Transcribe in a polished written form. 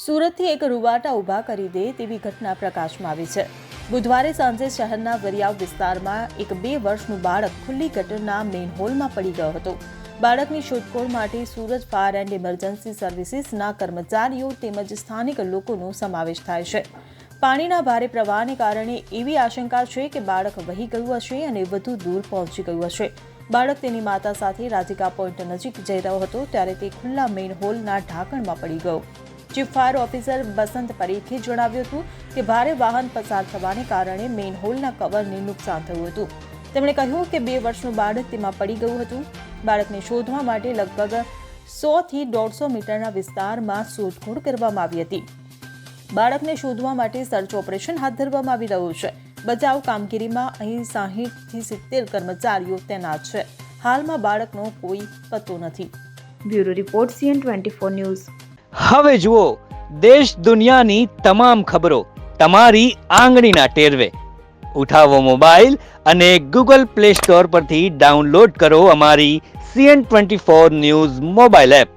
સુરતથી એક રૂવાટા ઊભા કરી દે તેવી ઘટના પ્રકાશમાં આવી છે। બુધવારે સાંજે શહેરના વરિયાવ વિસ્તારમાં એક 2 વર્ષનું બાળક ખુલ્લી ગટરના મેઇન હોલમાં પડી ગયો હતો। બાળકની શોધખોળ માટે સુરત ફાયર એન્ડ ઇમરજન્સી સર્વિસીસના કર્મચારીઓ તેમજ સ્થાનિક લોકોનો સમાવેશ થાય છે। પાણીના ભારે પ્રવાહને કારણે એવી આશંકા છે કે બાળક વહી ગયું હશે અને વધુ દૂર પહોંચી ગયું હશે। બાળક તેની માતા સાથે રાધિકા પોઈન્ટ નજીક જઈ રહ્યો હતો ત્યારે તે ખુલ્લા મેઇન હોલના ઢાંકણમાં પડી ગયો। ચીફ ફાયર ઓફિસર બસંત પરીખે જણાવ્યું હતું કે ભારે વાહન પસાર થવાને કારણે મેઇન હોલના કવરને નુકસાન થયું હતું। તેમણે કહ્યું કે 2 વર્ષનું બાળક તેમાં પડી ગયું હતું। બાળકને શોધવા માટે લગભગ 100 થી 150 મીટરના વિસ્તારમાં શોધખોળ કરવામાં આવી હતી। બાળકને શોધવા માટે સર્ચ ઓપરેશન હાથ ધરવામાં આવી રહ્યું છે। બચાવ કામગીરીમાં અહીં 60 થી 70 કર્મચારીઓ તૈનાત છે। હાલમાં બાળકનો કોઈ પત્તો નથી। Bureau report CN24 news. હવે જુઓ દેશ દુનિયાની તમામ ખબરો તમારી આંગળીના ટેરવે। ઉઠાવો મોબાઈલ અને Google Play Store પરથી ડાઉનલોડ કરો અમારી CN24 ન્યૂઝ મોબાઈલ એપ।